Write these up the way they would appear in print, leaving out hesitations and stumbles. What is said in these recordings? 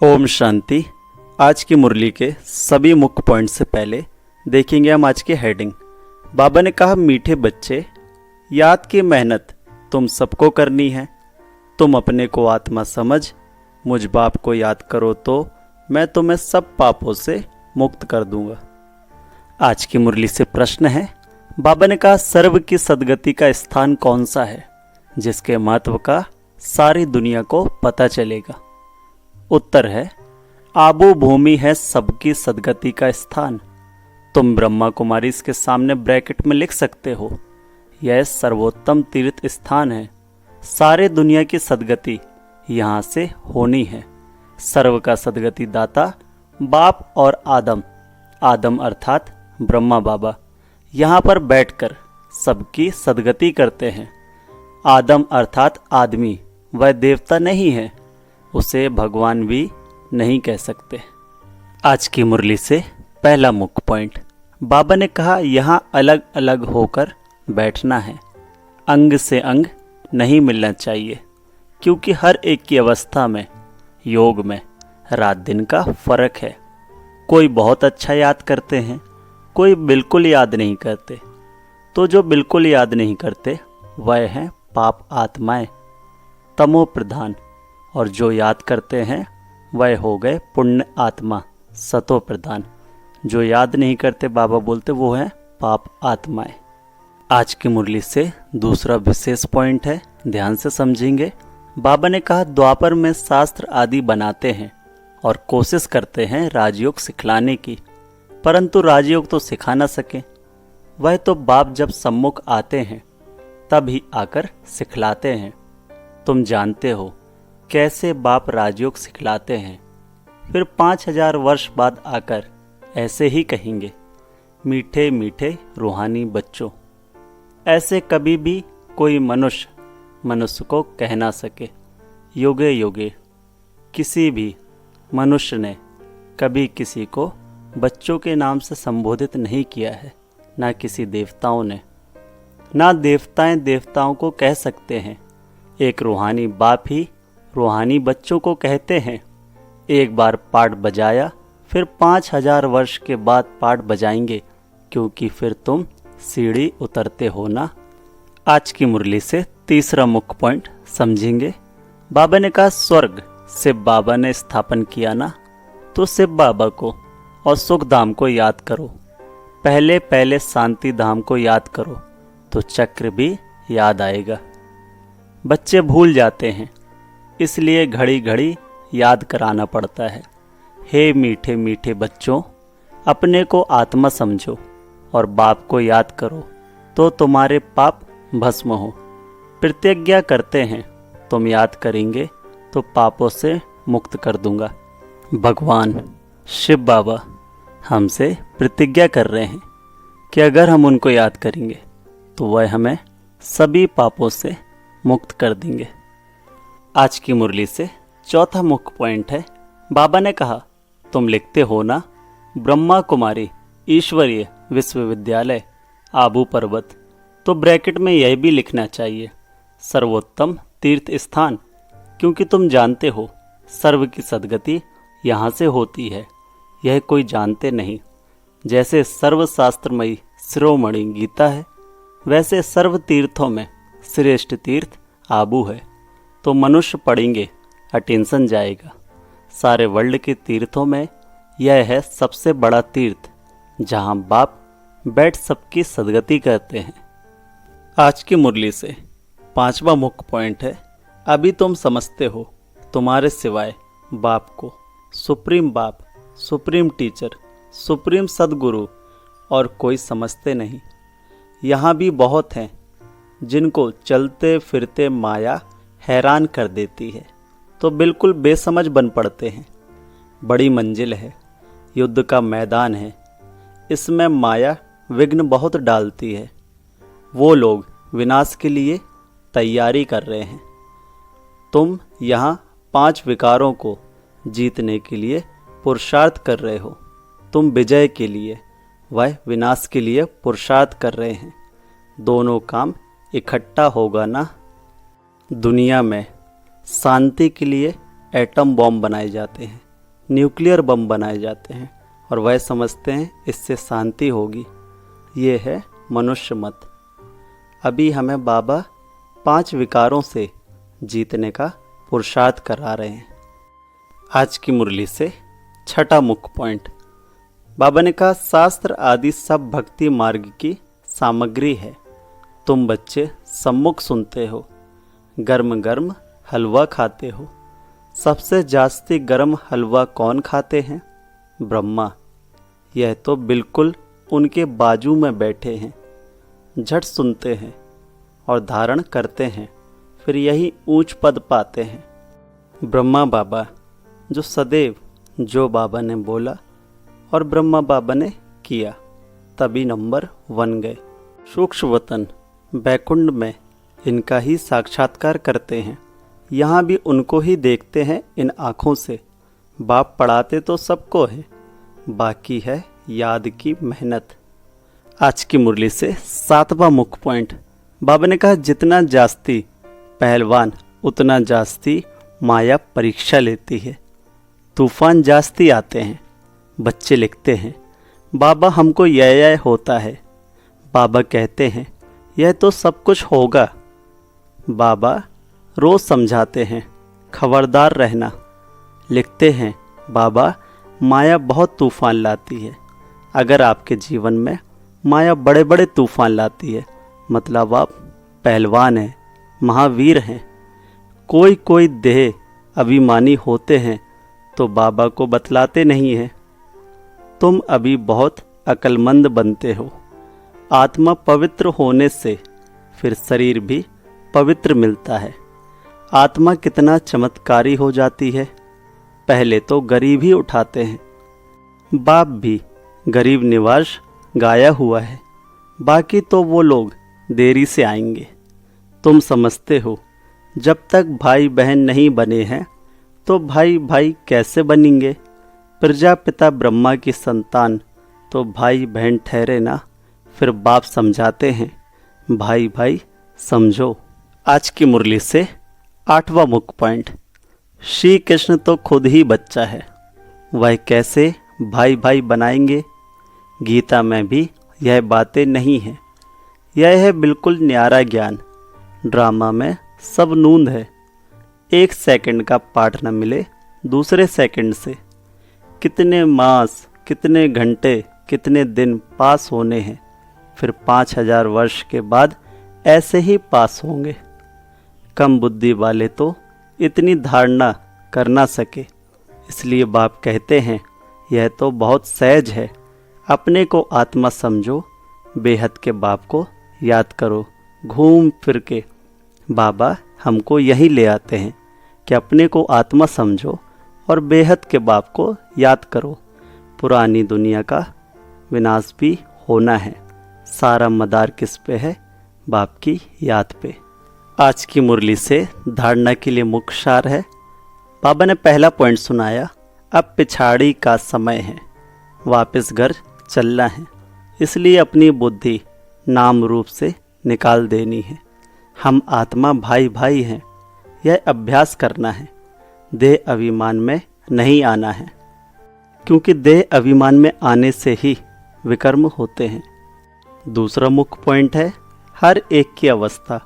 ओम शांति। आज की मुरली के सभी मुख्य पॉइंट से पहले देखेंगे हम आज की हेडिंग। बाबा ने कहा, मीठे बच्चे, याद की मेहनत तुम सबको करनी है। तुम अपने को आत्मा समझ मुझ बाप को याद करो तो मैं तुम्हें सब पापों से मुक्त कर दूंगा। आज की मुरली से प्रश्न है, बाबा ने कहा, सर्व की सदगति का स्थान कौन सा है जिसके महत्व का सारी दुनिया को पता चलेगा? उत्तर है, आबू भूमि है सबकी सदगति का स्थान। तुम ब्रह्मा कुमारी इसके सामने ब्रैकेट में लिख सकते हो। यह सर्वोत्तम तीर्थ स्थान है। सारे दुनिया की सदगति यहाँ से होनी है। सर्व का सदगति दाता बाप और आदम, आदम अर्थात ब्रह्मा बाबा यहाँ पर बैठकर सबकी सदगति करते हैं। आदम अर्थात आदमी, वह देवता नहीं है, उसे भगवान भी नहीं कह सकते। आज की मुरली से पहला मुख्य पॉइंट, बाबा ने कहा, यहाँ अलग अलग होकर बैठना है। अंग से अंग नहीं मिलना चाहिए, क्योंकि हर एक की अवस्था में, योग में रात दिन का फर्क है। कोई बहुत अच्छा याद करते हैं, कोई बिल्कुल याद नहीं करते। तो जो बिल्कुल याद नहीं करते वह हैं पाप आत्माएं, तमो प्रधान, और जो याद करते हैं वह हो गए पुण्य आत्मा, सतो प्रधान। जो याद नहीं करते बाबा बोलते वो है पाप आत्माएं। आज की मुरली से दूसरा विशेष पॉइंट है, ध्यान से समझेंगे। बाबा ने कहा, द्वापर में शास्त्र आदि बनाते हैं और कोशिश करते हैं राजयोग सिखलाने की, परंतु राजयोग तो सिखा ना सके। वह तो बाप जब सम्मुख आते हैं तब ही आकर सिखलाते हैं। तुम जानते हो कैसे बाप राजयोग सिखलाते हैं। फिर 5000 वर्ष बाद आकर ऐसे ही कहेंगे, मीठे मीठे रूहानी बच्चों। ऐसे कभी भी कोई मनुष्य को कह ना सके। योगे योगे किसी भी मनुष्य ने कभी किसी को बच्चों के नाम से संबोधित नहीं किया है, ना किसी देवताओं ने। ना देवताएं देवताओं को कह सकते हैं। एक रूहानी बाप ही रूहानी बच्चों को कहते हैं। एक बार पाठ बजाया, फिर 5000 वर्ष के बाद पाठ बजाएंगे, क्योंकि फिर तुम सीढ़ी उतरते हो ना। आज की मुरली से तीसरा मुख्य पॉइंट समझेंगे। बाबा ने कहा, स्वर्ग शिव बाबा ने स्थापन किया ना, तो शिव बाबा को और सुख धाम को याद करो। पहले पहले शांति धाम को याद करो तो चक्र भी याद आएगा। बच्चे भूल जाते हैं, इसलिए घड़ी घड़ी याद कराना पड़ता है। हे मीठे मीठे बच्चों, अपने को आत्मा समझो और बाप को याद करो तो तुम्हारे पाप भस्म हो। प्रतिज्ञा करते हैं, तुम याद करेंगे तो पापों से मुक्त कर दूंगा। भगवान शिव बाबा हमसे प्रतिज्ञा कर रहे हैं कि अगर हम उनको याद करेंगे तो वह हमें सभी पापों से मुक्त कर देंगे। आज की मुरली से चौथा मुख्य पॉइंट है, बाबा ने कहा, तुम लिखते हो ना, ब्रह्मा कुमारी ईश्वरीय विश्वविद्यालय आबू पर्वत, तो ब्रैकेट में यह भी लिखना चाहिए, सर्वोत्तम तीर्थ स्थान, क्योंकि तुम जानते हो सर्व की सदगति यहाँ से होती है। यह कोई जानते नहीं। जैसे सर्वशास्त्रमयी शिरोमणि गीता है, वैसे सर्व तीर्थों में श्रेष्ठ तीर्थ आबू है। तो मनुष्य पढ़ेंगे, अटेंशन जाएगा। सारे वर्ल्ड के तीर्थों में यह है सबसे बड़ा तीर्थ, जहाँ बाप बैठ सबकी सदगति करते हैं। आज की मुरली से पांचवा मुख्य पॉइंट है, अभी तुम समझते हो तुम्हारे सिवाय बाप को सुप्रीम बाप, सुप्रीम टीचर, सुप्रीम सदगुरु और कोई समझते नहीं। यहाँ भी बहुत हैं जिनको चलते फिरते माया हैरान कर देती है, तो बिल्कुल बेसमझ बन पड़ते हैं। बड़ी मंजिल है, युद्ध का मैदान है, इसमें माया विघ्न बहुत डालती है। वो लोग विनाश के लिए तैयारी कर रहे हैं। तुम यहाँ 5 विकारों को जीतने के लिए पुरुषार्थ कर रहे हो। तुम विजय के लिए, वह विनाश के लिए पुरुषार्थ कर रहे हैं। दोनों काम इकट्ठा होगा ना। दुनिया में शांति के लिए एटम बॉम्ब बनाए जाते हैं, न्यूक्लियर बम बनाए जाते हैं और वह समझते हैं इससे शांति होगी। ये है मनुष्य मत। अभी हमें बाबा 5 विकारों से जीतने का पुरुषार्थ करा रहे हैं। आज की मुरली से छठा मुख्य पॉइंट। बाबा ने कहा, शास्त्र आदि सब भक्ति मार्ग की सामग्री है। तुम बच्चे सम्मुख सुनते हो, गर्म गर्म हलवा खाते हो। सबसे जास्ती गर्म हलवा कौन खाते हैं? ब्रह्मा। यह तो बिल्कुल उनके बाजू में बैठे हैं। झट सुनते हैं और धारण करते हैं, फिर यही ऊंच पद पाते हैं। ब्रह्मा बाबा जो सदैव जो बाबा ने बोला और ब्रह्मा बाबा ने किया, तभी नंबर 1 गए। सूक्ष्म वतन बैकुंठ में इनका ही साक्षात्कार करते हैं। यहाँ भी उनको ही देखते हैं इन आँखों से। बाप पढ़ाते तो सबको है, बाकी है याद की मेहनत। आज की मुरली से 7वां मुख्य पॉइंट। बाबा ने कहा, जितना जास्ती पहलवान उतना जास्ती माया परीक्षा लेती है। तूफान जास्ती आते हैं। बच्चे लिखते हैं, बाबा हमको यह होता है। बाबा कहते हैं, यह तो सब कुछ होगा। बाबा रोज़ समझाते हैं, खबरदार रहना। लिखते हैं, बाबा माया बहुत तूफ़ान लाती है। अगर आपके जीवन में माया बड़े बड़े तूफ़ान लाती है, मतलब आप पहलवान हैं, महावीर हैं। कोई कोई देह अभिमानी होते हैं तो बाबा को बतलाते नहीं हैं। तुम अभी बहुत अक्लमंद बनते हो। आत्मा पवित्र होने से फिर शरीर भी पवित्र मिलता है। आत्मा कितना चमत्कारी हो जाती है। पहले तो गरीब ही उठाते हैं। बाप भी गरीब निवास गाया हुआ है, बाकी तो वो लोग देरी से आएंगे। तुम समझते हो जब तक भाई बहन नहीं बने हैं तो भाई भाई कैसे बनेंगे। प्रजापिता ब्रह्मा की संतान तो भाई बहन ठहरे ना। फिर बाप समझाते हैं, भाई भाई समझो। आज की मुरली से 8वां मुख्य पॉइंट। श्री कृष्ण तो खुद ही बच्चा है, वह कैसे भाई भाई बनाएंगे। गीता में भी यह बातें नहीं हैं। यह है बिल्कुल न्यारा ज्ञान। ड्रामा में सब नूंद है। 1 सेकंड का पाठ न मिले दूसरे सेकंड से। कितने मास, कितने घंटे, कितने दिन पास होने हैं, फिर 5000 वर्ष के बाद ऐसे ही पास होंगे। कम बुद्धि वाले तो इतनी धारणा कर ना सके। इसलिए बाप कहते हैं, यह तो बहुत सहज है। अपने को आत्मा समझो, बेहद के बाप को याद करो। घूम फिर के बाबा हमको यही ले आते हैं कि अपने को आत्मा समझो और बेहद के बाप को याद करो। पुरानी दुनिया का विनाश भी होना है। सारा मदार किस पे है? बाप की याद पे। आज की मुरली से धारणा के लिए मुख्य सार है। बाबा ने पहला पॉइंट सुनाया, अब पिछाड़ी का समय है, वापस घर चलना है। इसलिए अपनी बुद्धि नाम रूप से निकाल देनी है। हम आत्मा भाई भाई हैं, यह अभ्यास करना है। देह अभिमान में नहीं आना है, क्योंकि देह अभिमान में आने से ही विकर्म होते हैं। दूसरा मुख्य पॉइंट है, हर एक की अवस्था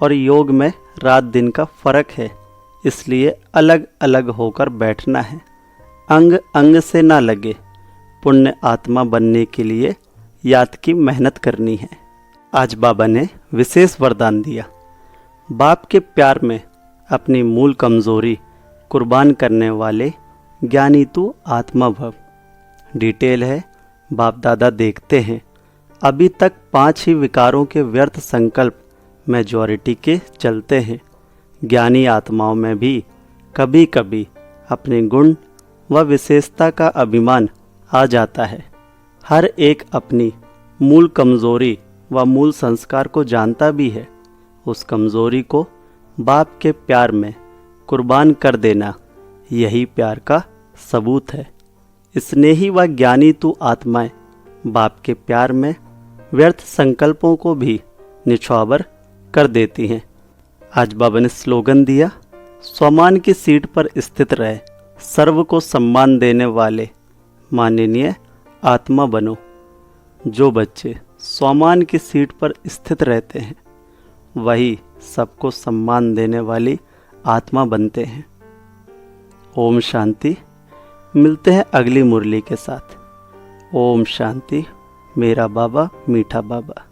और योग में रात दिन का फर्क है, इसलिए अलग अलग होकर बैठना है। अंग अंग से ना लगे। पुण्य आत्मा बनने के लिए याद की मेहनत करनी है। आज बाबा ने विशेष वरदान दिया। बाप के प्यार में अपनी मूल कमजोरी कुर्बान करने वाले ज्ञानी तू आत्मा भव। डिटेल है, बाप दादा देखते हैं। अभी तक 5 ही विकारों के व्यर्थ संकल्प मेजॉरिटी के चलते हैं। ज्ञानी आत्माओं में भी कभी कभी अपने गुण व विशेषता का अभिमान आ जाता है। हर एक अपनी मूल कमजोरी व मूल संस्कार को जानता भी है। उस कमजोरी को बाप के प्यार में कुर्बान कर देना, यही प्यार का सबूत है। स्नेही व ज्ञानी तू आत्माएं बाप के प्यार में व्यर्थ संकल्पों को भी निछावर कर देती हैं। आज बाबा ने स्लोगन दिया, स्वमान की सीट पर स्थित रहे, सर्व को सम्मान देने वाले माननीय आत्मा बनो। जो बच्चे सम्मान की सीट पर स्थित रहते हैं वही सबको सम्मान देने वाली आत्मा बनते हैं। ओम शांति। मिलते हैं अगली मुरली के साथ। ओम शांति। मेरा बाबा मीठा बाबा।